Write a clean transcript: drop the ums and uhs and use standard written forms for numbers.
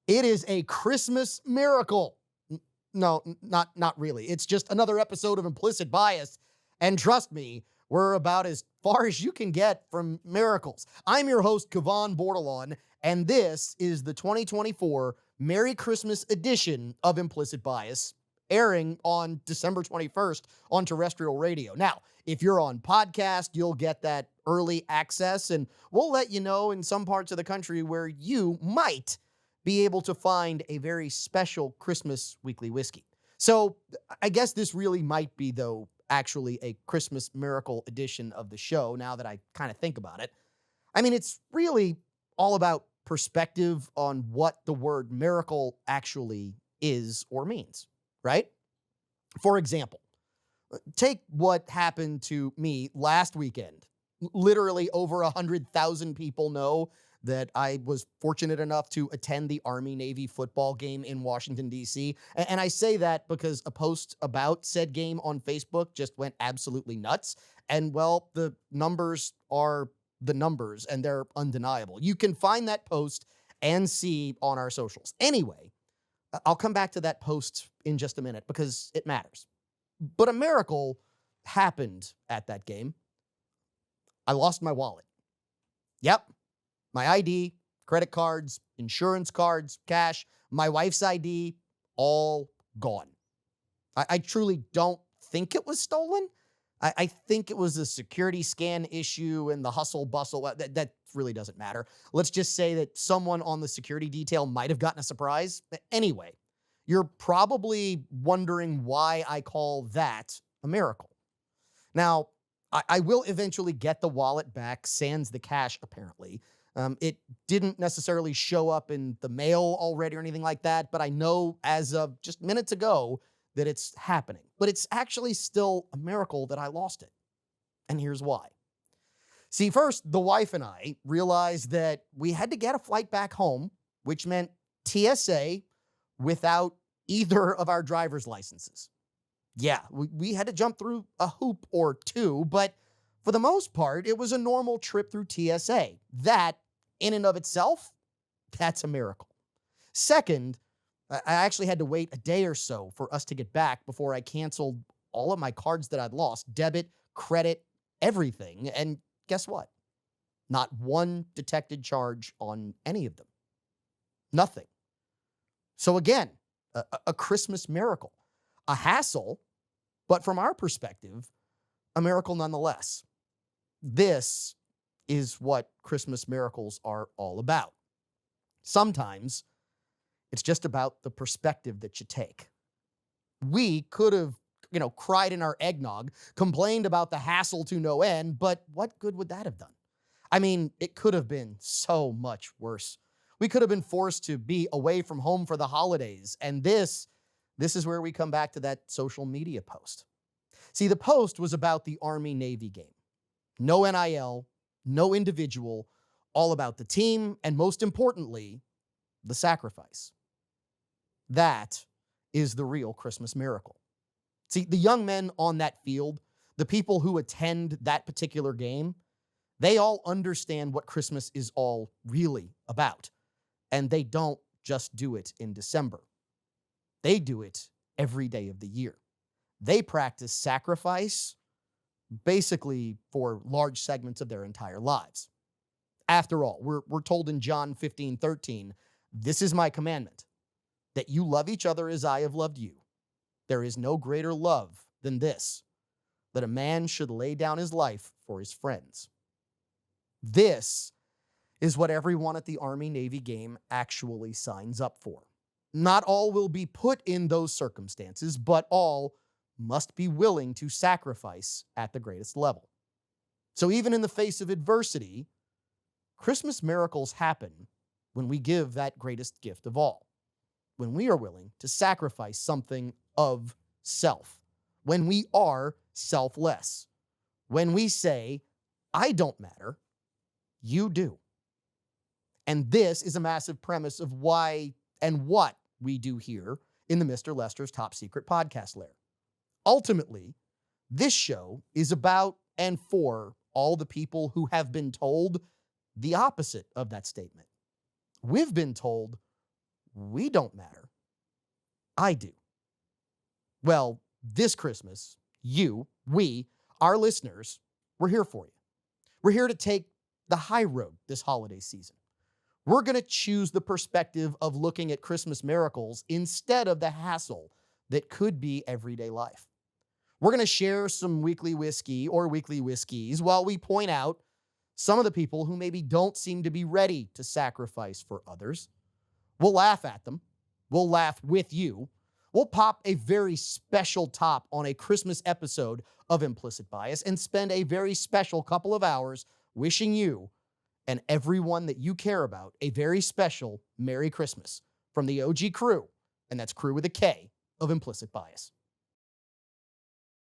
It is a Christmas miracle. No, not really. It's just another episode of Implicit Bias. And trust me, we're about as far as you can get from miracles. I'm your host, Kavan Bordelon, and this is the 2024 Merry Christmas edition of Implicit Bias, airing on December 21st on terrestrial radio. Now, if you're on podcast, you'll get that early access, and we'll let you know in some parts of the country where you might be able to find a very special Christmas weekly whiskey. So I guess this really might be, though, actually a Christmas miracle edition of the show, now that I kind of think about it. I mean, it's really all about perspective on what the word miracle actually is or means, right? For example, take what happened to me last weekend. Literally over 100,000 people know that I was fortunate enough to attend the Army-Navy football game in Washington, D.C. And I say that because a post about said game on Facebook just went absolutely nuts. And, well, the numbers are the numbers, and they're undeniable. You can find that post and see on our socials. Anyway, I'll come back to that post in just a minute because it matters. But a miracle happened at that game. I lost my wallet. Yep. My ID, credit cards, insurance cards, cash, my wife's ID, all gone. I truly don't think it was stolen. I think it was a security scan issue and the hustle bustle. That really doesn't matter. Let's just say that someone on the security detail might have gotten a surprise. Anyway, you're probably wondering why I call that a miracle. Now, I will eventually get the wallet back, sans the cash, apparently. It didn't necessarily show up in the mail already or anything like that, but I know as of just minutes ago that it's happening. But it's actually still a miracle that I lost it. And here's why. See, first, the wife and I realized that we had to get a flight back home, which meant TSA without either of our driver's licenses. Yeah, we had to jump through a hoop or two, but for the most part, it was a normal trip through TSA. That, in and of itself, that's a miracle. Second, I actually had to wait a day or so for us to get back before I canceled all of my cards that I'd lost, debit, credit, everything. And guess what? Not one detected charge on any of them. Nothing. So again, a Christmas miracle. A hassle, but from our perspective, a miracle nonetheless. This is what Christmas miracles are all about. Sometimes it's just about the perspective that you take. We could have, cried in our eggnog, complained about the hassle to no end, but what good would that have done? I mean, it could have been so much worse. We could have been forced to be away from home for the holidays, and this is where we come back to that social media post. See, the post was about the Army-Navy game. No NIL, no individual, all about the team, and most importantly, the sacrifice. That is the real Christmas miracle. See, the young men on that field, the people who attend that particular game, they all understand what Christmas is all really about. And they don't just do it in December. They do it every day of the year. They practice sacrifice basically for large segments of their entire lives. After all, we're told in John 15:13, "This is my commandment, that you love each other as I have loved you. There is no greater love than this, that a man should lay down his life for his friends." This is what everyone at the Army-Navy game actually signs up for. Not all will be put in those circumstances, but all must be willing to sacrifice at the greatest level. So even in the face of adversity, Christmas miracles happen when we give that greatest gift of all, when we are willing to sacrifice something of self, when we are selfless, when we say, I don't matter, you do. And this is a massive premise of why and what we do here in the Mr. Lester's Top Secret Podcast Lair. Ultimately, this show is about and for all the people who have been told the opposite of that statement. We've been told We don't matter. I do. Well, this Christmas, we, our listeners, we're here for you. We're here to take the high road this holiday season. We're going to choose the perspective of looking at Christmas miracles instead of the hassle that could be everyday life. We're going to share some weekly whiskey or weekly whiskeys while we point out some of the people who maybe don't seem to be ready to sacrifice for others. We'll laugh at them. We'll laugh with you. We'll pop a very special top on a Christmas episode of Implicit Bias and spend a very special couple of hours wishing you and everyone that you care about a very special Merry Christmas from the OG crew, and that's crew with a K, of Implicit Bias.